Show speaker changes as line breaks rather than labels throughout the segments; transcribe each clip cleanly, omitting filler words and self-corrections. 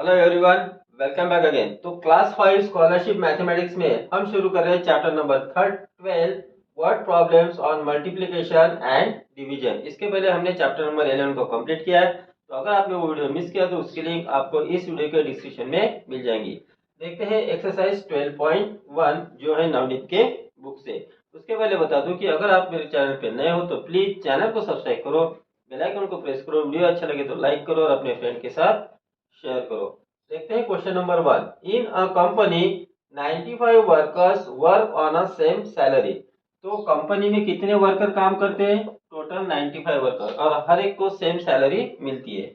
Hello everyone, welcome back again. तो class 5 scholarship mathematics में हम शुरू कर रहे हैं chapter number 12 word problems on multiplication and division. इसके पहले हमने चैप्टर नंबर 11 को कंप्लीट किया है। तो अगर आपने वो वीडियो मिस किया तो उसकी लिंक आपको इस वीडियो के डिस्क्रिप्शन में मिल जाएंगी। देखते हैं एक्सरसाइज 12.1 जो है नवनीत के बुक से। उसके पहले बता दूं कि अगर आप मेरे चैनल पे नए हो तो प्लीज चैनल को सब्सक्राइब करो, बेल आइकन को प्रेस करो, वीडियो अच्छा लगे तो लाइक करो और अपने फ्रेंड के साथ शेयर करो। देखते हैं question number 1। In a company 95 workers work on a same salary. तो कंपनी में कितने वर्कर काम करते हैं? टोटल 95 वर्कर और हर एक को सेम सैलरी मिलती है।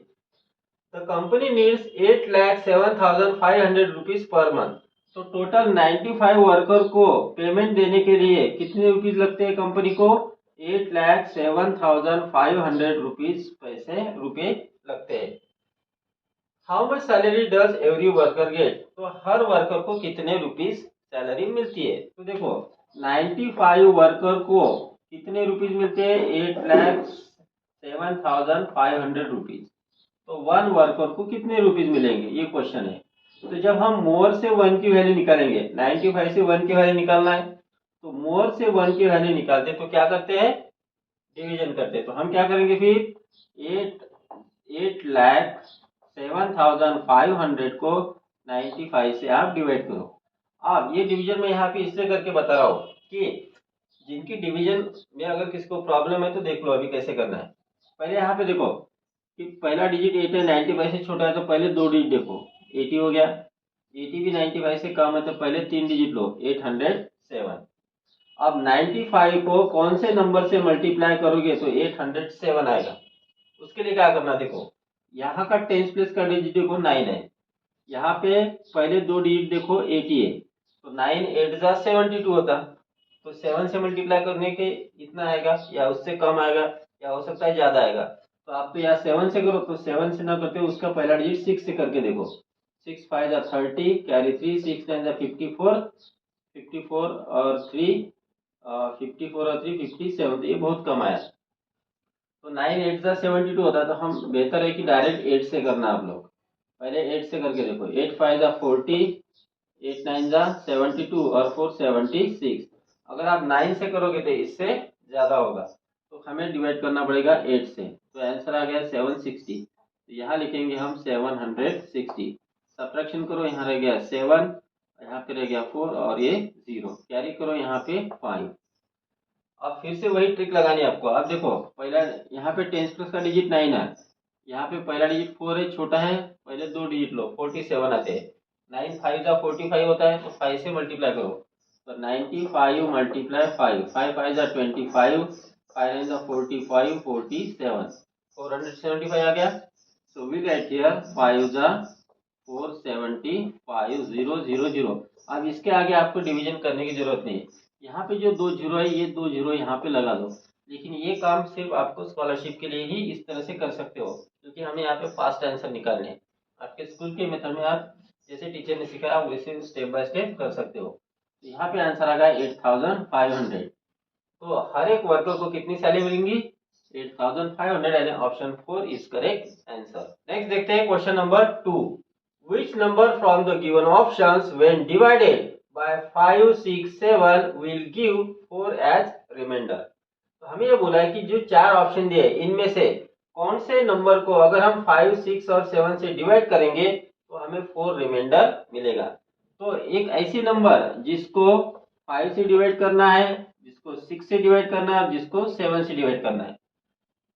The company needs 8,07,500 rupees per month. तो टोटल 95 वर्कर को पेमेंट देने के लिए कितने रुपीज लगते हैं कंपनी को? 8,07,500 रुपीज रुपए लगते हैं। How much salary does every worker get. तो हर वर्कर को कितने रुपीज सैलरी मिलती है? तो देखो 95 वर्कर को कितने रुपीज मिलते हैं? 8,07,500 रुपीज। तो वन वर्कर को कितने रुपीज मिलेंगे, ये क्वेश्चन है। तो जब हम मोर से वन की वैल्यू निकालेंगे, 95 से वन की वैल्यू निकालना है, तो मोर से वन की वैल्यू निकालते तो क्या करते हैं? डिवीजन करते हैं। तो हम क्या करेंगे फिर? 8,07,500 को 95 से आप डिवाइड करो। अब ये डिवीजन में यहाँ पे इससे करके बता रहा हूँ कि जिनकी डिवीजन में अगर किसको प्रॉब्लम है तो देख लो अभी कैसे करना है। पहले यहाँ पे देखो कि पहला डिजिट 8 है, 95 से छोटा है, तो पहले दो डिजिट देखो, 80 हो गया। 80 भी 95 से कम है तो पहले तीन डिजिट लो, 807। अब 95 को कौन से नंबर से मल्टीप्लाई करोगे तो 807 आएगा। उसके लिए क्या करना, देखो यहाँ का टेंस प्लेस का डिजिट देखो 9 है, यहाँ पे पहले दो डिजिट देखो 80 है, तो 9 8 जा 72 होता। तो 7 से मल्टीप्लाई करने के इतना आएगा या उससे कम आएगा या हो सकता है ज्यादा आएगा। तो आप तो यहाँ 7 से करो, तो 7 से ना करते उसका पहला डिजिट 6 से करके देखो। 6 5 जा 30, कैरी 3, 6 9 जा 54, 54 और 3 54 और 3 57। तो ये बहुत कम आया। तो 9 8 जा 72 होता है। तो हम बेहतर है कि डायरेक्ट 8 से करना। आप लोग पहले 8 से करके देखो, 8 5 जा 40, 8 9 जा 72 और 4 76। अगर आप 9 से करोगे तो इससे ज्यादा होगा, तो हमें डिवाइड करना पड़ेगा 8 से। तो आंसर आ गया 760। तो यहाँ लिखेंगे हम 760। सब्ट्रैक्शन करो, यहाँ रह गया 7, यहाँ पे रह गया 4 और ये 0, कैरी करो यहाँ पे 5। अब फिर से वही ट्रिक लगानी है आपको। अब देखो पहला यहाँ पे टेंस प्लस का डिजिट 9 है, यहाँ पे पहला डिजिट 4 है, छोटा है, पहले दो डिजिट लो, 47 आते हैं। 9 5 जा 45 होता है, तो 5 से मल्टीप्लाई करो। तो 95 मल्टीप्लाई 5, 5 5 जा 25, 5 9 जा 45, 47, 475 आ गया। सो वी राइट हियर 5 जा 475, 0 0 0। अब इसके आगे आपको डिवीजन करने की जरूरत नहीं है। यहाँ पे जो दो जीरो है, ये दो जीरो यहाँ पे लगा दो। लेकिन ये काम सिर्फ आपको स्कॉलरशिप के लिए ही इस तरह से कर सकते हो, क्योंकि हमें यहाँ पे फास्ट आंसर निकालने हैं। आपके स्कूल के मेथड में आप जैसे टीचर ने सिखाया आप वैसे स्टेप बाय स्टेप कर सकते हो। तो यहाँ पे आंसर आ गया 8,500। तो हर एक वर्कर को कितनी सैलरी मिलेंगी? 8,500 यानी option 4 is correct answer. Next देखते हैं question number 2। Which number from the given options when divided by 5 6 7 will give 4 as remainder। तो हमें ये बोला है कि जो चार ऑप्शन दिए इनमें से कौन से नंबर को अगर हम 5 6 और 7 से डिवाइड करेंगे तो हमें 4 रिमाइंडर मिलेगा। तो एक ऐसी नंबर जिसको 5 से डिवाइड करना है, जिसको 6 से डिवाइड करना है, जिसको 7 से डिवाइड करना है।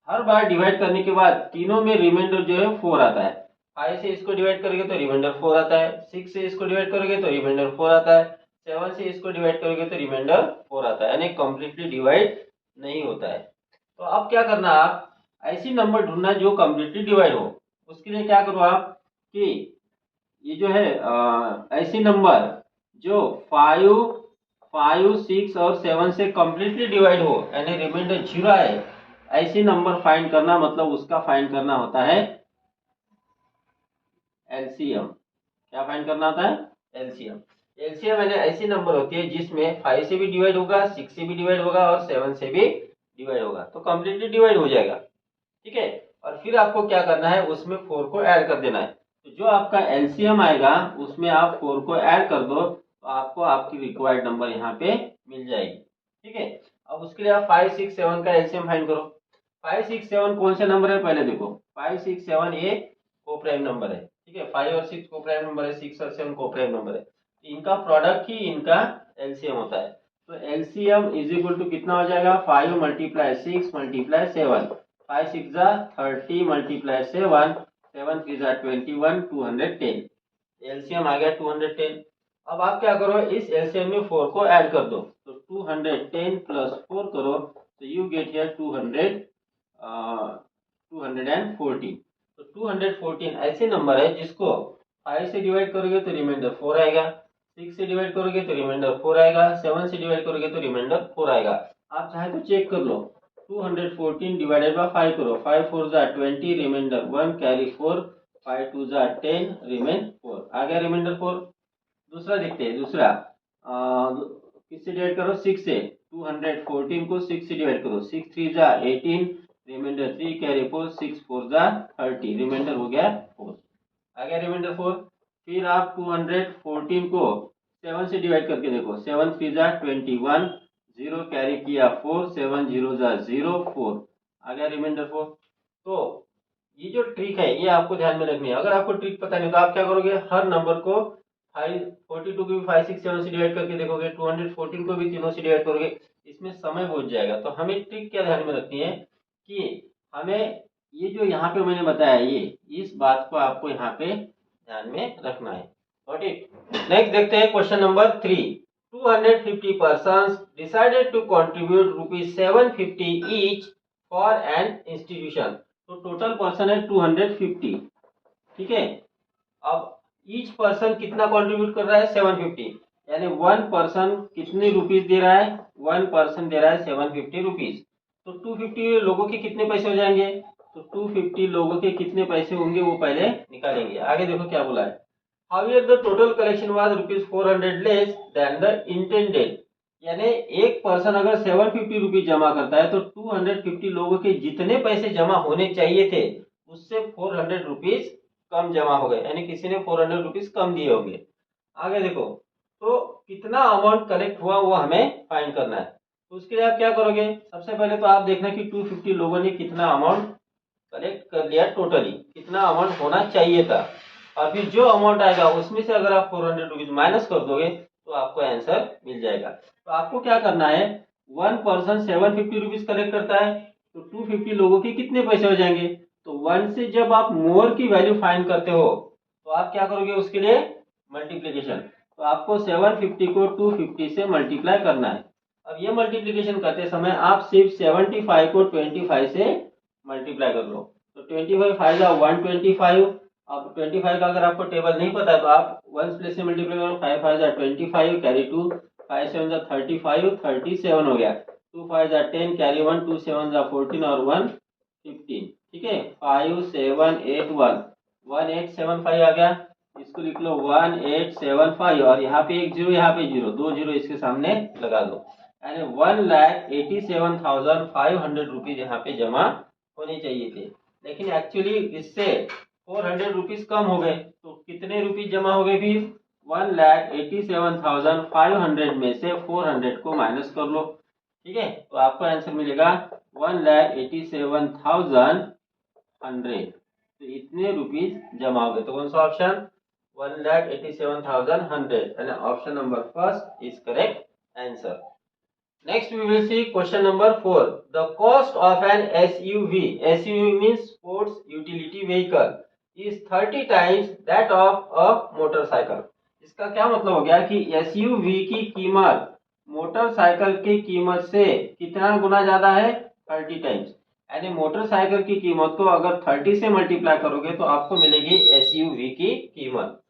हर बार डिवाइड करने के बाद तीनों में रिमाइंडर जो है 4 आता है। 5 से इसको डिवाइड करोगे तो रिमाइंडर 4 आता है, 6 से इसको डिवाइड करोगे तो रिमाइंडर 4 आता है, 7 से इसको डिवाइड करोगे तो रिमाइंडर 4 आता है, यानी कंप्लीटली डिवाइड नहीं होता है। तो अब क्या करना, आप ऐसी नंबर ढूंढना जो कंप्लीटली डिवाइड हो। उसके लिए क्या करो आप कि ये जो है ऐसी नंबर जो 5 5 6 और 7 से कंप्लीटली डिवाइड हो यानी रिमाइंडर 0 है, ऐसी नंबर फाइंड करना, मतलब उसका फाइंड करना होता है एलसीएम। क्या फाइंड करना होता है? एलसीएम। एलसीएम यानी ऐसी नंबर होती है जिसमें 5 से भी डिवाइड होगा, 6 से भी डिवाइड होगा और 7 से भी डिवाइड होगा, तो कंप्लीटली डिवाइड हो जाएगा। ठीक है, और फिर आपको क्या करना है, उसमें 4 को ऐड कर देना है। तो जो आपका एलसीएम आएगा उसमें आप 4 को ऐड कर दो तो आपको आपकी रिक्वायर्ड नंबर यहाँ पे मिल जाएगी। ठीक है, अब उसके लिए आप 5 6 7 का एलसीएम फाइंड करो। 5 6 7 कौन सा नंबर है पहले देखो। 5 6 7 ये को प्राइम नंबर है। ठीक है, 5 और 6 को प्राइम नंबर है, 6 और 7 को प्राइम नंबर है। इनका प्रोडक्ट ही इनका एलसीएम होता है। तो एलसीएम इज इक्वल टू कितना हो जाएगा, 5 मल्टीप्लाई 6 मल्टीप्लाई 7। 5 6 जा 30 मल्टीप्लाई 7, 7 3 जा 21, 210। एलसीएम आ गया 210। अब आप क्या करो, इस एलसीएम में 4 को ऐड कर दो तो 210 प्लस 4 करो तो यू गेट हियर 214। तो 214 ऐसे नंबर है जिसको 5 से डिवाइड करोगे तो रिमाइंडर 4 आएगा, 6 से डिवाइड करोगे तो रिमाइंडर 4 आएगा, 7 से डिवाइड करोगे तो रिमाइंडर 4 आएगा। आप चाहे तो चेक कर लो। 214 डिवाइडेड बाय 5 करो, 5 4 जा 20, रिमाइंडर 1 कैरी 4, 5 2 जा 10, रिमेन 4 आ गया रिमाइंडर 4। दूसरा देखते हैं, दूसरा किससे डिवाइड करो, 6 से। 214 को 6 से डिवाइड करो, 6 3 जा 18, रिमाइंडर 3 कैरी 4, 6 4 जा 30, रिमाइंडर हो गया 4 आ गया रिमाइंडर 4। फिर आप 214 को 7 से डिवाइड करके देखो, 7 3 जा 21, 0 कैरी किया 4, 7 0 जा 0 4 आ गया रिमाइंडर 4। तो ये जो ट्रिक है ये आपको ध्यान में रखनी है। अगर आपको ट्रिक पता नहीं तो आप क्या करोगे, हर नंबर को 42 को भी 5 6 7 से डिवाइड करके देखोगे, 214 को भी तीनों से डिवाइड करोगे, इसमें समय बहुत जाएगा। तो हमें ट्रिक क्या ध्यान में रखनी है कि हमें ये जो यहाँ पे मैंने बताया ये इस बात को आपको यहाँ पे ध्यान में रखना है। Got it. नेक्स्ट देखते हैं question number 3। 250 persons decided to contribute ₹750 each for an institution। तो टोटल पर्सन है 250। ठीक है, अब ईच पर्सन कितना कंट्रीब्यूट कर रहा है, 750, यानी वन पर्सन कितने रुपीस दे रहा है, वन पर्सन दे रहा है 750 रुपीज। तो 250 लोगों के कितने पैसे हो जाएंगे, तो 250 लोगों के कितने पैसे होंगे वो पहले निकालेंगे। आगे देखो क्या बोला है, however the total collection was ₹400 less than the intended. यानी एक पर्सन अगर 750 रुपीज जमा करता है तो 250 लोगों के जितने पैसे जमा होने चाहिए थे उससे 400 रुपीज कम जमा हो गए, यानी किसी ने 400 रुपीज कम दिए होंगे। आगे देखो, तो कितना अमाउंट कलेक्ट हुआ वो हमें फाइंड करना है। तो उसके लिए आप क्या करोगे, सबसे पहले तो आप देखना कि 250 लोगों ने कितना अमाउंट कलेक्ट कर लिया, टोटली कितना अमाउंट होना चाहिए था। अभी जो अमाउंट आएगा उसमें से अगर आप 400 रुपीज माइनस कर दोगे तो आपको आंसर मिल जाएगा। तो आपको क्या करना है, वन पर्सन 750 रुपीज कलेक्ट करता है तो 250 लोगों के कितने पैसे हो जाएंगे। तो वन से जब आप मोर की वैल्यू फाइंड करते हो तो आप क्या करोगे, उसके लिए मल्टीप्लीकेशन। तो आपको 750 को 250 से मल्टीप्लाई करना है। अब ये मल्टीप्लीकेशन करते समय आप सिर्फ 75 को 25 से मल्टीप्लाई कर लो। तो 25 5 जा 125। अब 25 का अगर आपको टेबल नहीं पता है तो आप वन प्लेस से मल्टीप्लाई करो, 5 5 जा 25 कैरी 2, 5 7 जा 35, 37 हो गया, 2 5 जा 10 कैरी 1, 2 7 जा 14 और 1 15। ठीक है, 5 7 8 1 1875 आ गया। इसको लिख लो 1875 और यहाँ पे एक जीरो, यहाँ पे जीरो, दो जीरो इसके सामने लगा दो, यानी 1,87,500 रुपीज यहाँ पे जमा होने चाहिए थे। लेकिन एक्चुअली इससे 400 रुपीज कम हो गए। तो कितने रुपीज जमा हो गए फिर, 1,87,500 में से 400 को माइनस कर लो। ठीक है, तो आपको आंसर मिलेगा 1,87,100। तो इतने रुपीज जमा हो गए। तो कौन सा option, 1,87,100, and option number first is correct answer. Next we will see question number 4. The cost of an SUV, SUV means sports utility vehicle, is 30 times that of a motorcycle. इसका क्या मतलब हो गया कि SUV की कीमत motorcycle की कीमत से कितना गुना ज्यादा है, 30 टाइम्स। यानी मोटरसाइकिल की कीमत को अगर 30 से मल्टीप्लाई करोगे तो आपको मिलेगी SUV की कीमत।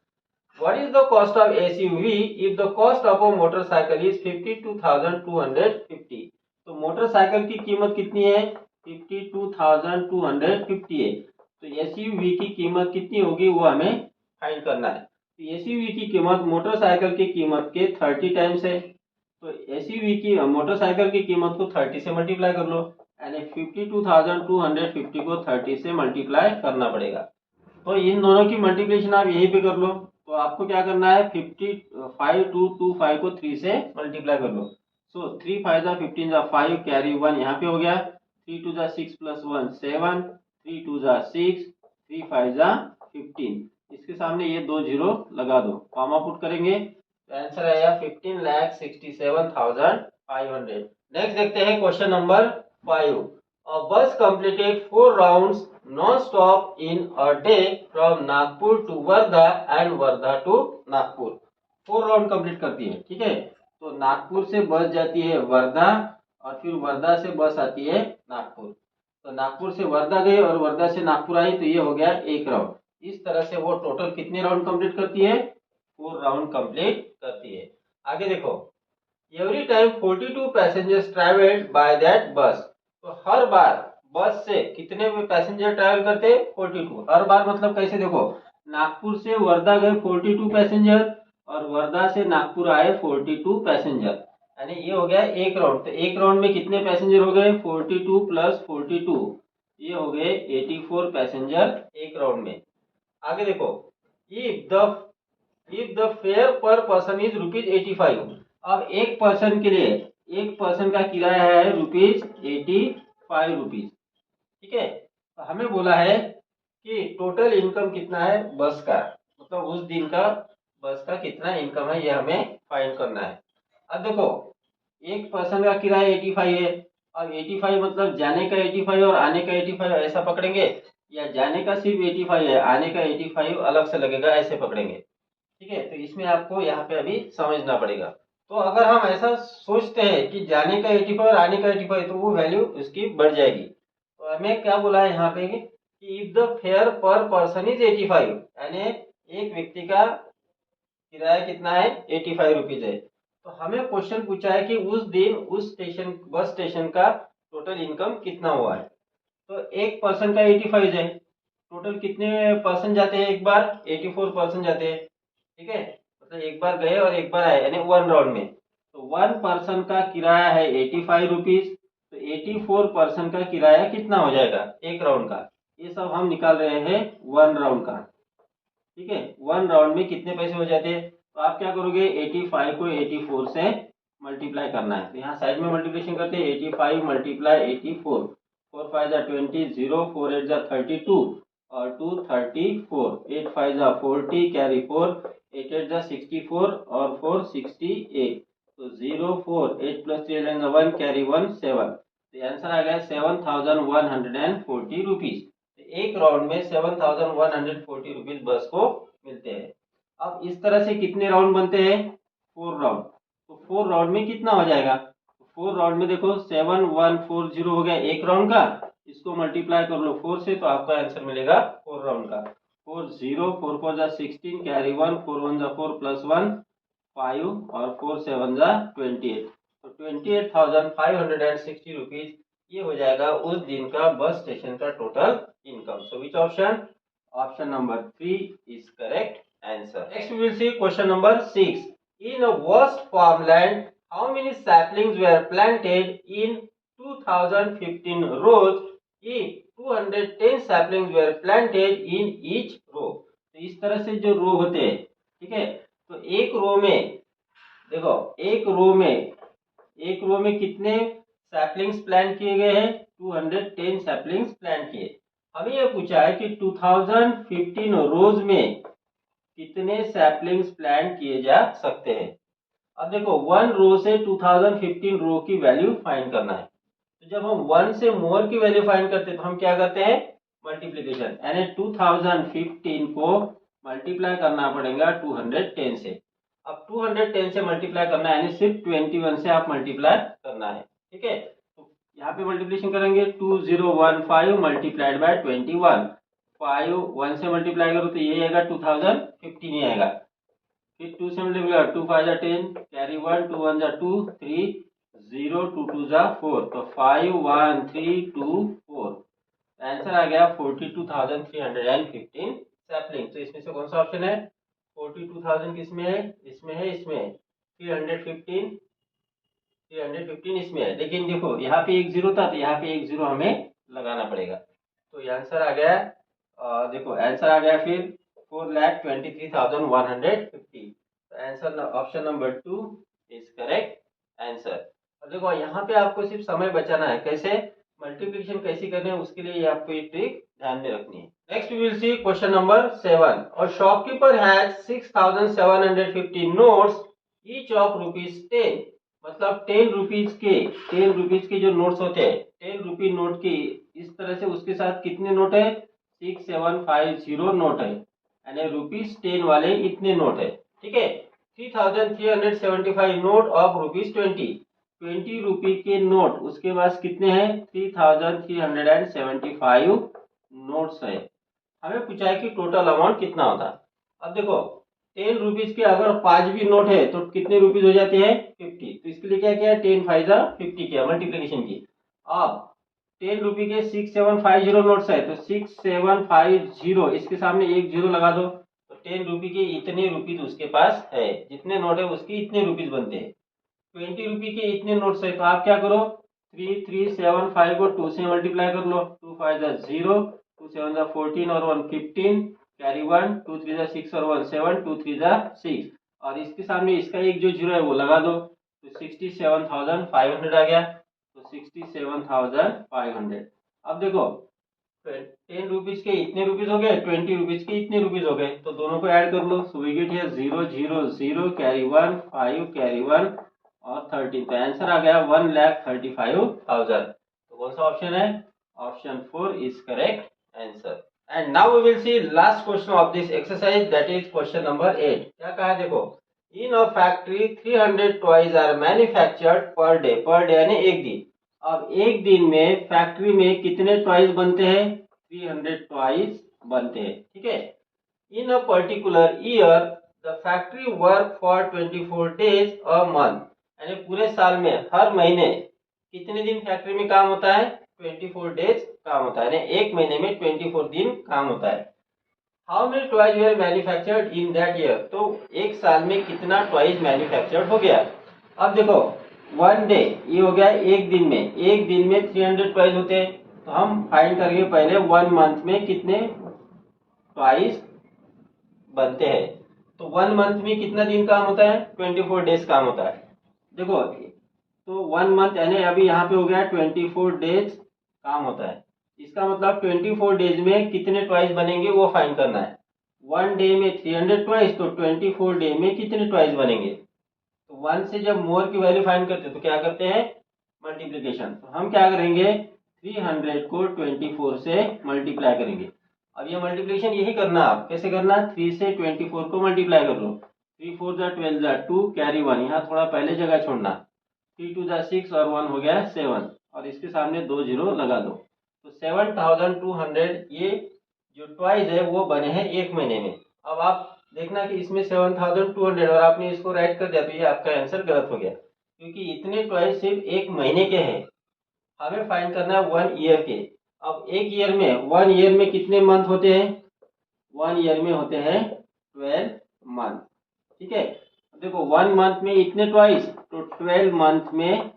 What is the cost of SUV if the cost of a motorcycle is 52,250? तो मोटरसाइकिल की कीमत कितनी है, 52,250 है। तो SUV की कीमत कितनी होगी वो हमें फाइंड करना है। तो SUV की कीमत मोटरसाइकिल की कीमत के 30 टाइम्स है। तो SUV की मोटरसाइकिल की कीमत को 30 से मल्टीप्लाई कर लो, यानी 52,250 को 30 से मल्टीप्लाई करना पड़ेगा। तो इन दोनों की मल्टीप्लिकेशन आप यहीं पे कर लो। तो आपको क्या करना है, 55 टू 5 को 3 से मल्टीप्लाई कर लो। सो 3 5 जा 15 जा 5 कैरी 1 यहाँ पे हो गया, 3 2 जा 6 प्लस 1 7, 3 2 जा 6, 3 5 जा 15। इसके सामने ये 2 जीरो लगा दो, कॉमा पुट करेंगे तो आंसर आएगा 15,67,500। नेक्स्ट देखते हैं question number 5। A bus completed 4 rounds non-stop in a day from Nagpur to Wardha and Wardha to Nagpur। 4 round complete करती है, ठीक है। तो नागपुर से बस जाती है वर्धा और फिर वर्धा से बस आती है नागपुर। तो नागपुर से वर्धा गई और वर्धा से नागपुर आई, तो ये हो गया एक राउंड। इस तरह से वो टोटल कितने राउंड कंप्लीट करती है, 4 राउंड कंप्लीट करती है। आगे देखो, every time 42 passengers travelled by that बस। तो हर बार बस से कितने पैसेंजर ट्रैवल करते हैं, 42। हर बार मतलब कैसे, देखो नागपुर से वर्धा गए 42 पैसेंजर और वर्धा से नागपुर आए 42 पैसेंजर, यानी ये हो गया एक राउंड। तो एक राउंड में कितने पैसेंजर हो गए, 42 प्लस 42, ये हो गए 84 पैसेंजर एक राउंड में। आगे देखो, इफ द फेयर पर पर्सन इज ₹85। अब एक पर्सन के लिए, एक पर्सन का किराया है ₹85, ठीक है। तो हमें बोला है कि टोटल इनकम कितना है बस का, मतलब उस दिन का बस का कितना इनकम है, ये हमें फाइंड करना है। अब देखो, एक पर्सन का किराया 85 है। अब 85 मतलब जाने का 85 और आने का 85 ऐसा पकड़ेंगे, या जाने का सिर्फ 85 है, आने का 85 अलग से लगेगा, ऐसे पकड़ेंगे, ठीक है। तो इसमें आपको यहाँ पे अभी समझना पड़ेगा। तो अगर हम ऐसा सोचते हैं कि जाने का 85 और आने का 85, तो वो वैल्यू उसकी बढ़ जाएगी। तो हमें क्या बोला है यहाँ पे कि इफ द फेयर पर पर्सन इज 85, यानी एक व्यक्ति का किराया कितना है, 85 रुपीज है। तो हमें क्वेश्चन पूछा है कि उस दिन उस स्टेशन, बस स्टेशन का टोटल इनकम कितना हुआ है। तो एक पर्सन का 85 है, टोटल कितने पर्सन जाते हैं एक बार, 84 पर्सन जाते हैं, ठीक है। मतलब एक बार गए और एक बार आए, यानी 1 राउंड में। तो 1 पर्सन का किराया है 85 रुपीज, तो 84 पर्सन का किराया कितना हो जाएगा एक राउंड का, ये सब हम निकाल रहे हैं 1 राउंड का, ठीक है। 1 राउंड में कितने पैसे हो जाते हैं। तो आप क्या करोगे, 85 को 84 से मल्टीप्लाई करना है। तो यहाँ साइड में मल्टीप्लिकेशन करते हैं, 85 मल्टीप्लाई 84, 4 5 जा 20, 0 4 8 जा 32 और 2 34, 8 5 जा 40 कैरी 4, 8 8 जा 64 और 4 68। तो 0 4 8 प्लस 3 1 कैरी 1 7। तो आंसर आ गया 7140 रुपीज। एक राउंड में 7140 रुपीज बस को मिलते हैं। अब इस तरह से कितने राउंड बनते हैं, 4 राउंड। तो 4 राउंड में कितना हो जाएगा, 4 राउंड में देखो 7140 हो गया एक राउंड का, इसको मल्टीप्लाई कर लो 4 से, तो आपका आंसर मिलेगा 4 राउंड का। 4 0 4 4 जा 16 कैरी 1, 4 1 जा 4 प्लस 1 5 और 4 7 जा 28। तो 28,560 रुपीज ये हो जाएगा उस दिन का बस स्टेशन का total income. So which option, option number 3 is correct answer. Next we will see question number 6। In a vast farmland how many saplings were planted in 2015 rows if 210 saplings were planted in each row। तो इस तरह से जो रो होते हैं, ठीक है। तो एक रो में देखो, एक रो में कितने सैपलिंग्स प्लांट किए गए हैं, 210 सैपलिंग्स प्लांट किए। हमें यह पूछा है कि 2015 रोज में कितने सैपलिंग्स प्लांट किए जा सकते हैं। अब देखो 1 रो से 2015 रो की वैल्यू फाइंड करना है। तो जब हम 1 से मोर की वैल्यू फाइंड करते हैं तो हम क्या करते हैं, मल्टीप्लीकेशन, यानी 2015 को मल्टीप्लाई करना पड़ेगा 210 से। अब 210 से मल्टीप्लाई करना है, यानी सिर्फ 21 से आप मल्टीप्लाई करना है, ठीक है। तो यहाँ पे मल्टीप्लिकेशन करेंगे, 2015 मल्टीप्लाइड बाय 21, 5 1 से मल्टीप्लाई करो तो ये आएगा 2015 ही आएगा। फिर 2 से मल्टीप्लाई, 2 5 जा 10 कैरी 1, 2 1 जा 2 3, 0 2 2 जा 4, तो 5 1 3 2 4। आंसर आ गया 42,315 सैपलिंग। तो इसमें से कौन सा ऑप्शन है, 42,000 किसमें है, इसमें है, इसमें है। 315 इसमें है, लेकिन देखो यहाँ पे एक जीरो था तो यहाँ पे एक जीरो हमें लगाना पड़ेगा। तो ये आंसर आ गया देखो आंसर आ गया फिर 4,23,150। Answer option number 2 is correct answer. और देखो यहाँ पे आपको सिर्फ समय बचाना है, कैसे मल्टीप्लिकेशन कैसे करने है उसके लिए ये आपको ये ट्रिक ध्यान में रखनी है। Next we will see question number 7। और shopkeeper has 6,750 notes each of ₹10। मतलब 10 रुपीज के जो नोट्स होते हैं, 10 रुपी नोट की इस तरह से उसके साथ कितने नोट है, 6750 नोट है, यानी ₹10 वाले इतने नोट है। ठीक है, 3,375 नोट ऑफ ₹20। 20 रुपी के नोट उसके पास कितने हैं, 3,375 नोट्स है। हमें पूछा है कि टोटल अमाउंट कितना होता है। अब देखो 10 रुपीज के अगर 5 भी नोट है तो कितने रुपीज हो जाते हैं, 50। तो इसके लिए क्या किया, 10 5 50 किया मल्टीप्लीकेशन की। अब 10 रुपी के 6750 नोट्स है तो 6750 इसके सामने एक जीरो लगा दो, तो 10 रुपी के इतने रुपीज उसके पास है, जितने नोट है उसके इतने रुपीज बनते हैं। 20 रुपी के इतने नोट्स है तो आप क्या करो, 3375 को 2 से मल्टीप्लाई कर लो, 2 5 0, 2 7 14 और 1 15, कैरी 1, 2 3 6 और 1 7, 2 3 6, और इसके सामने इसका एक जो जीरो है वो लगा दो, तो 67,500 आ गया। तो 67,500। अब देखो 10 रुपीज के इतने रुपीज हो गए, 20 रुपीज के इतने रुपीज हो गए, तो दोनों को ऐड कर लो। So we get here 0 0 0, carry 1 5, carry 1 और 13। तो आंसर आ गया 1,35,000। तो कौन सा ऑप्शन है, option 4 is correct answer. And now we will see last question of this exercise, that is question number 8। क्या कहा है देखो, in a factory 300 toys are manufactured per day यानी एक दिन। अब एक दिन में फैक्ट्री में कितने टॉयज बनते हैं, 300 टॉयज बनते हैं। ठीक है, in a particular year the factory work for 24 days a month, यानी पूरे साल में हर महीने कितने दिन फैक्ट्री में काम होता है, 24 डेज काम होता है, यानी एक महीने में 24 दिन काम होता है। How many toys were manufactured in that year, तो एक साल में कितना टॉयज मैन्युफैक्चर्ड हो गया। अब देखो 1 डे ये हो गया एक दिन में, एक दिन में 300 टॉयज होते हैं, तो हम फाइंड करेंगे पहले 1 मंथ में कितने टॉयज बनते हैं। तो 1 मंथ में कितना दिन काम होता है, 24 डेज काम होता है। देखो तो 1 मंथ यानी अभी यहाँ पे हो गया 24 डेज काम होता है। इसका मतलब 24 डेज में कितने ट्वाइस बनेंगे वो फाइंड करना है। 1 डे में 300 ट्वाइस, तो 24 डे में कितने ट्वाइस बनेंगे। तो 1 से जब मोर की वैल्यू फाइंड करते हैं तो क्या करते हैं, मल्टीप्लीकेशन। तो हम क्या करेंगे, 300 को 24 से मल्टीप्लाई करेंगे। अब ये मल्टीप्लीकेशन यही करना, आप कैसे करना, 3 से 24 को मल्टीप्लाई कर लो, 3 4 12 2, कैरी 1, यहाँ थोड़ा पहले जगह छोड़ना, 3 2 6 और 1 हो गया 7, और इसके सामने 2 जीरो लगा दो। तो 7,200 ये जो ट्वाइस है वो बने हैं एक महीने में। अब आप देखना कि इसमें 7,200 और आपने इसको राइट कर दिया, तो ये आपका आंसर गलत हो गया, क्योंकि इतने ट्वाइस सिर्फ एक महीने के हैं। हमें फाइंड करना है 1 ईयर के। अब एक ईयर में 1 ईयर में कितने मंथ होते हैं, 1 ईयर में होते हैं 12 मंथ। ठीक है, देखो 1 मंथ में इतने ट्वाइस, तो 12 मंथ में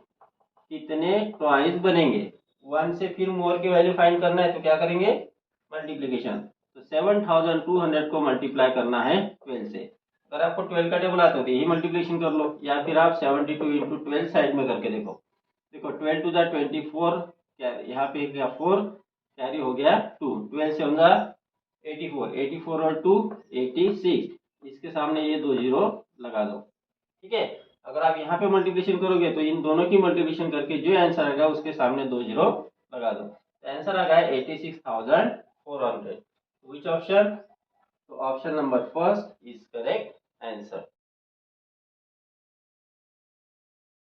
कितने ट्वाइस बनेंगे। 1 से फिर मोर की वैल्यू फाइंड करना है, तो क्या करेंगे, मल्टीप्लीकेशन। तो 7,200 को मल्टीप्लाई करना है 12 से। अगर आपको 12 का टेबल आता है तो यही मल्टीप्लीकेशन कर लो, या फिर आप 72 इंटू 12 साइड में करके देखो। देखो 12 टू 24, यहाँ पे गया 4, कैरी हो गया 2, 12 से होगा 84, 84 और 2 86, इसके सामने ये 2 जीरो लगा दो। ठीक है, अगर आप यहाँ पे मल्टीप्लिकेशन करोगे तो इन दोनों की मल्टीप्लिकेशन करके जो आंसर आएगा उसके सामने 2 जीरो लगा दो। आंसर आ गया 86,400। विच ऑप्शन, तो option number first is correct answer.